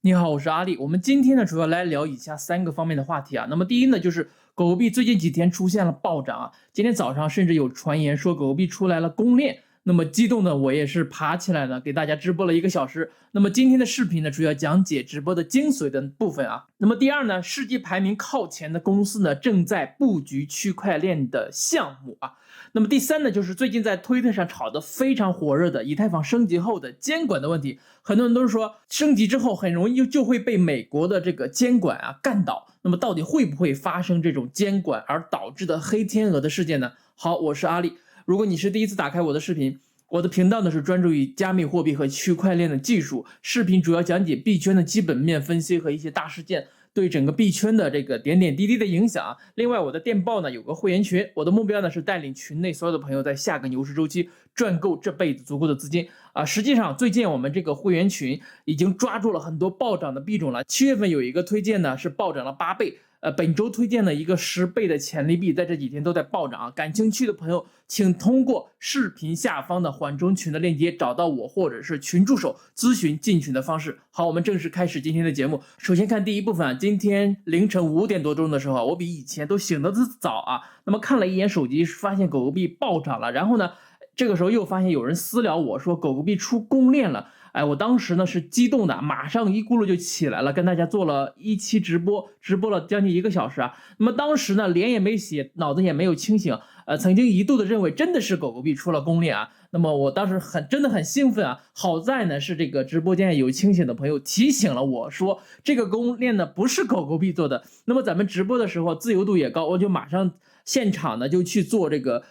你好，我是阿力。我们今天呢，主要来聊以下3个方面的话题啊。那么第一呢，就是狗狗币最近几天出现了暴涨啊。今天早上甚至有传言说狗狗币出来了公链，那么激动的我也是爬起来了，给大家直播了1个小时。那么今天的视频呢，主要讲解直播的精髓的部分啊。那么第二呢，世界排名靠前的公司呢，正在布局区块链的项目啊。那么第三呢，就是最近在推特上炒得非常火热的以太坊升级后的监管的问题。很多人都是说升级之后很容易就会被美国的这个监管啊干倒，那么到底会不会发生这种监管而导致的黑天鹅的事件呢？好，我是阿力。如果你是第一次打开我的视频，我的频道呢是专注于加密货币和区块链的技术，视频主要讲解币圈的基本面分析和一些大事件对整个币圈的这个点点滴滴的影响。另外我的电报呢有个会员群，我的目标呢是带领群内所有的朋友在下个牛市周期赚够这辈子足够的资金啊。实际上最近我们这个会员群已经抓住了很多暴涨的币种了。7月份有一个推荐呢是暴涨了8倍，本周推荐的一个10倍的潜力币在这几天都在暴涨啊。感兴趣的朋友请通过视频下方的缓冲群的链接找到我或者是群助手咨询进群的方式。好，我们正式开始今天的节目。首先看第一部分啊，今天凌晨5点多钟的时候，我比以前都醒得早啊。那么看了一眼手机，发现狗狗币暴涨了，然后呢这个时候又发现有人私聊我说狗狗币出公链了。我当时呢是激动的，马上一咕噜就起来了，跟大家做了一期直播了将近1个小时啊。那么当时呢脸也没洗，脑子也没有清醒，曾经一度的认为真的是狗狗币出了公链啊。那么我当时真的很兴奋啊。好在呢是这个直播间有清醒的朋友提醒了我说这个公链呢不是狗狗币做的。那么咱们直播的时候自由度也高，我就马上现场呢就去做这个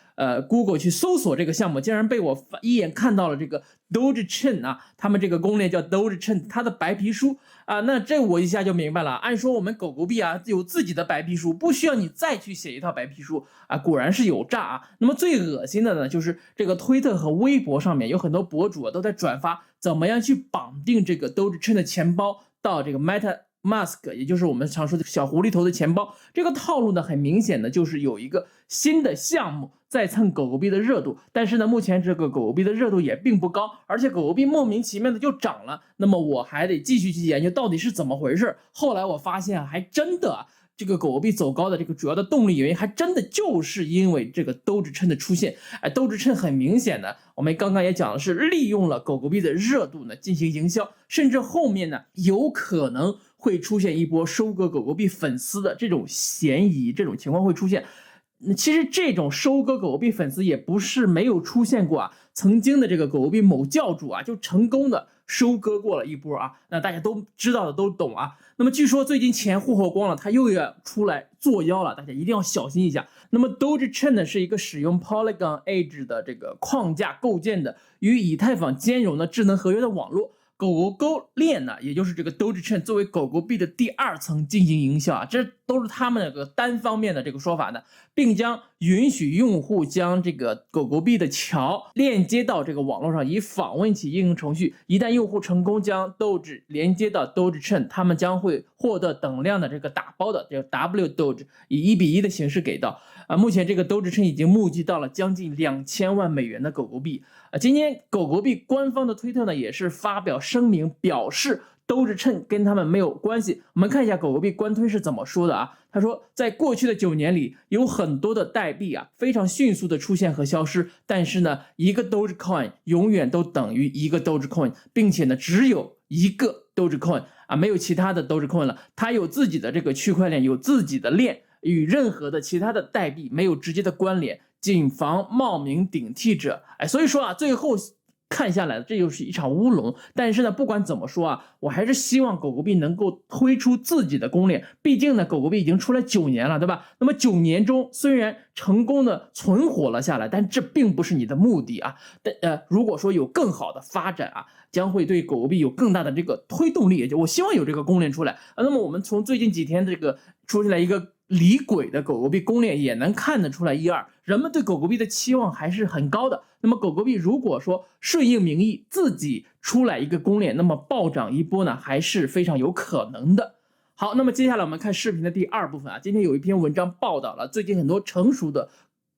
Google 去搜索这个项目，竟然被我一眼看到了这个 Dogechain 啊，他们这个公链叫 Dogechain， 它的白皮书啊，那这我一下就明白了。按说我们狗狗币啊有自己的白皮书，不需要你再去写一套白皮书啊，果然是有诈啊。那么最恶心的呢，就是这个推特和微博上面有很多博主都在转发怎么样去绑定这个 Dogechain 的钱包到这个 MetaMask， 也就是我们常说的小狐狸头的钱包。这个套路呢很明显的就是有一个新的项目在蹭狗狗币的热度，但是呢目前这个狗狗币的热度也并不高，而且狗狗币莫名其妙的就涨了。那么我还得继续去研究到底是怎么回事。后来我发现还真的这个狗狗币走高的这个主要的动力原因还真的就是因为这个Dogechain的出现。Dogechain很明显的我们刚刚也讲的是利用了狗狗币的热度呢进行营销，甚至后面呢有可能会出现一波收割狗狗币粉丝的这种嫌疑，这种情况会出现。其实这种收割狗狗币粉丝也不是没有出现过啊，曾经的这个狗狗币某教主啊就成功的收割过了一波啊，那大家都知道的都懂啊。那么据说最近钱霍霍光了，他又要出来作妖了，大家一定要小心一下。那么 Dogechain 呢是一个使用 Polygon Edge 的这个框架构建的与以太坊兼容的智能合约的网络。狗狗链呢，也就是这个 Dogechain 作为狗狗币的第2层进行营销啊，这都是他们那个单方面的这个说法呢，并将允许用户将这个狗狗币的桥链接到这个网络上，以访问其应用程序。一旦用户成功将 Doge 连接到 Dogechain， 他们将会获得等量的这个打包的这个 W Doge， 以1比1的形式给到。目前这个 Dogechain 已经募集到了将近2000万美元的狗狗币。今天狗狗币官方的推特呢也是发表声明表示Dogechain 跟他们没有关系。我们看一下狗狗币官推是怎么说的啊？他说在过去的9年里有很多的代币啊非常迅速的出现和消失，但是呢一个 Dogecoin 永远都等于一个 Dogecoin， 并且呢只有一个 Dogecoin 啊，没有其他的 Dogecoin 了。它有自己的这个区块链，有自己的链，与任何的其他的代币没有直接的关联，谨防冒名顶替者。所以说啊，最后看下来这又是一场乌龙。但是呢不管怎么说啊，我还是希望狗狗币能够推出自己的公链，毕竟呢狗狗币已经出来9年了，对吧？那么9年中虽然成功的存活了下来，但这并不是你的目的啊。如果说有更好的发展啊，将会对狗狗币有更大的这个推动力，也就我希望有这个公链出来。那么我们从最近几天这个出现了一个离轨的狗狗币公链也能看得出来一二，人们对狗狗币的期望还是很高的。那么狗狗币如果说顺应民意自己出来一个公链，那么暴涨一波呢还是非常有可能的。好，那么接下来我们看视频的第2部分啊。今天有一篇文章报道了最近很多成熟的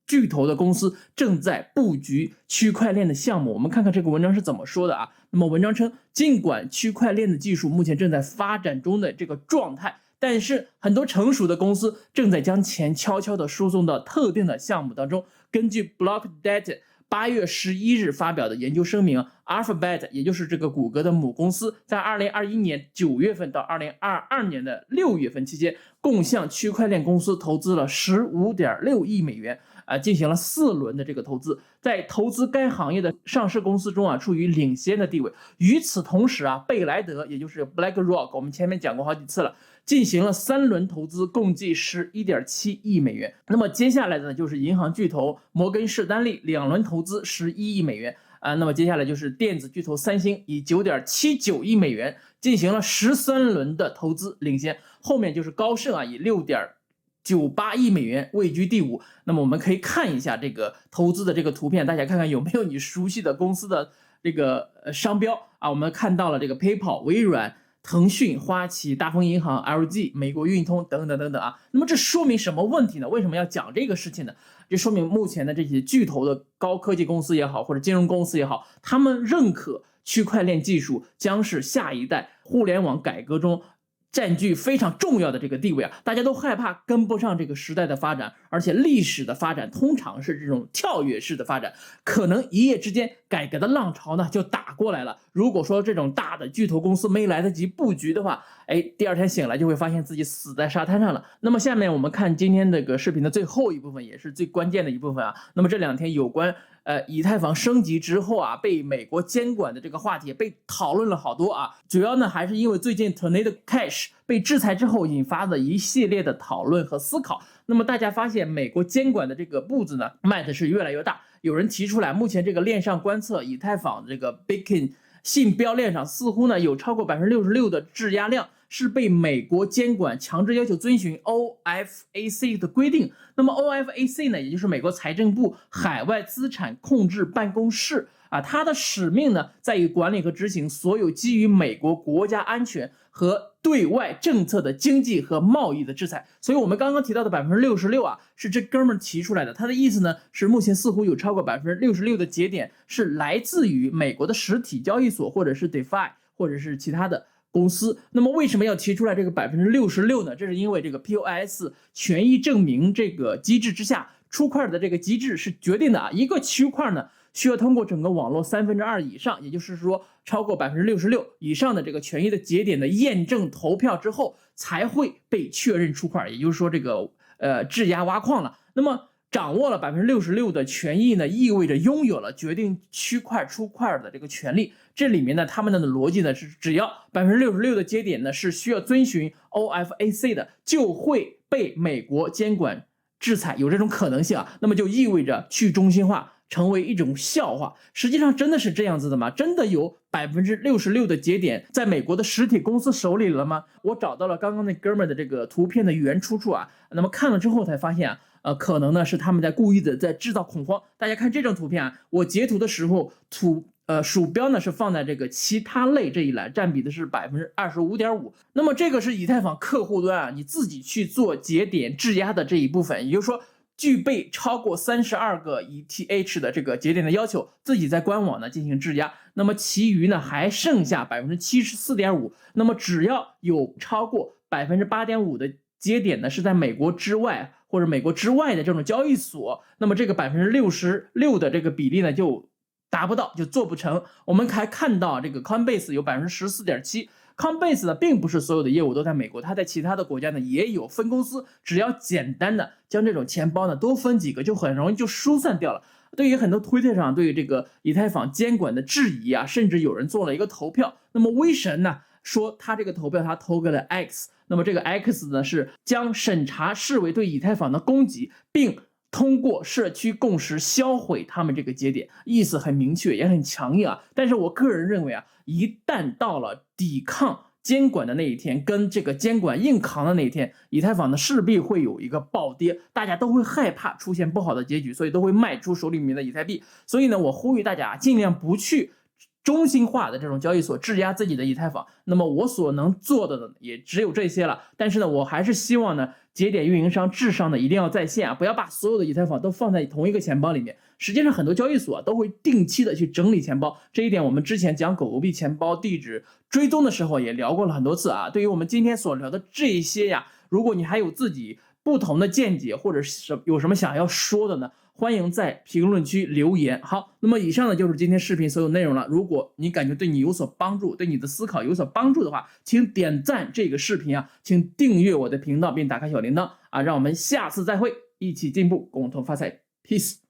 巨头的公司正在布局区块链的项目，我们看看这个文章是怎么说的啊。那那么文章称，尽管区块链的技术目前正在发展中的这个状态，但是很多成熟的公司正在将钱悄悄地输送到特定的项目当中。根据 Blockdata 8月11日发表的研究声明 ，Alphabet 也就是这个谷歌的母公司，在2021年9月份到2022年的6月份期间，共向区块链公司投资了15.6亿美元。进行了4轮的这个投资，在投资该行业的上市公司中处于领先的地位。与此同时贝莱德也就是 BlackRock， 我们前面讲过好几次了，进行了3轮投资，共计11.7亿美元。那么接下来的呢，就是银行巨头摩根士丹利2轮投资11亿美元。那么接下来就是电子巨头三星以9.79亿美元进行了13轮的投资领先，后面就是高盛以6.98亿美元位居第5。那么我们可以看一下这个投资的这个图片，大家看看有没有你熟悉的公司的这个商标我们看到了这个 PayPal、微软、腾讯、花旗、大丰银行、LG、美国运通等等等等那么这说明什么问题呢？为什么要讲这个事情呢？这说明目前的这些巨头的高科技公司也好，或者金融公司也好，他们认可区块链技术将是下一代互联网改革中占据非常重要的这个地位大家都害怕跟不上这个时代的发展，而且历史的发展通常是这种跳跃式的发展，可能一夜之间改革的浪潮呢就打过来了。如果说这种大的巨头公司没来得及布局的话，第二天醒来就会发现自己死在沙滩上了。那么下面我们看今天这个视频的最后一部分，也是最关键的一部分那么这2天有关以太坊升级之后被美国监管的这个话题被讨论了好多主要呢还是因为最近 Tornado Cash 被制裁之后引发的一系列的讨论和思考。那么大家发现美国监管的这个步子呢迈的是越来越大，有人提出来目前这个链上观测以太坊这个 Bitcoin 信标链上似乎呢有超过 66% 的质押量是被美国监管强制要求遵循 OFAC 的规定。那么 OFAC 呢，也就是美国财政部海外资产控制办公室它的使命呢在于管理和执行所有基于美国国家安全和对外政策的经济和贸易的制裁。所以我们刚刚提到的 66% 是这哥们提出来的，他的意思呢是目前似乎有超过 66% 的节点是来自于美国的实体交易所，或者是 DeFi 或者是其他的公司。那么为什么要提出来这个 66% 呢？这是因为这个 POS 权益证明这个机制之下，出块的这个机制是决定的一个区块呢需要通过整个网络2/3以上，也就是说超过 66% 以上的这个权益的节点的验证投票之后才会被确认出块，也就是说这个质押挖矿了。那么掌握了 66% 的权益呢，意味着拥有了决定区块出块的这个权利。这里面呢，他们的逻辑呢是，只要 66% 的节点呢是需要遵循 OFAC 的，就会被美国监管制裁，有这种可能性那么就意味着去中心化成为一种笑话。实际上真的是这样子的吗？真的有 66% 的节点在美国的实体公司手里了吗？我找到了刚刚那哥们的这个图片的原出处那么看了之后才发现可能呢是他们在故意的在制造恐慌。大家看这张图片我截图的时候鼠标呢是放在这个其他类这一栏，占比的是 25.5%。那么这个是以太坊客户端你自己去做节点质押的这一部分，也就是说具备超过32个 ETH 的这个节点的要求，自己在官网呢进行质押。那么其余呢还剩下 74.5%。那么只要有超过 8.5% 的节点呢是在美国之外或者美国之外的这种交易所，那么这个 66% 的这个比例呢就达不到，就做不成。我们还看到这个 Coinbase 有 14.7%。Coinbase 呢并不是所有的业务都在美国，它在其他的国家呢也有分公司，只要简单的将这种钱包呢多分几个，就很容易就疏散掉了。对于很多推特上对于这个以太坊监管的质疑甚至有人做了一个投票。那么威神呢说他这个投票他投给了 X， 那么这个 X 呢是将审查视为对以太坊的攻击，并通过社区共识销毁他们这个节点，意思很明确也很强硬但是我个人认为一旦到了抵抗监管的那一天，跟这个监管硬扛的那一天，以太坊呢势必会有一个暴跌，大家都会害怕出现不好的结局，所以都会卖出手里面的以太币。所以呢我呼吁大家尽量不去中心化的这种交易所质押自己的以太坊。那么我所能做的呢，也只有这些了。但是呢，我还是希望呢，节点运营商智商呢一定要在线啊，不要把所有的以太坊都放在同一个钱包里面。实际上，很多交易所都会定期的去整理钱包，这一点我们之前讲狗狗币钱包地址追踪的时候也聊过了很多次啊。对于我们今天所聊的这些呀，如果你还有自己不同的见解，或者是有什么想要说的呢？欢迎在评论区留言。好，那么以上呢就是今天视频所有内容了。如果你感觉对你有所帮助，对你的思考有所帮助的话，请点赞这个视频啊，请订阅我的频道并打开小铃铛啊，让我们下次再会，一起进步，共同发财 ，peace。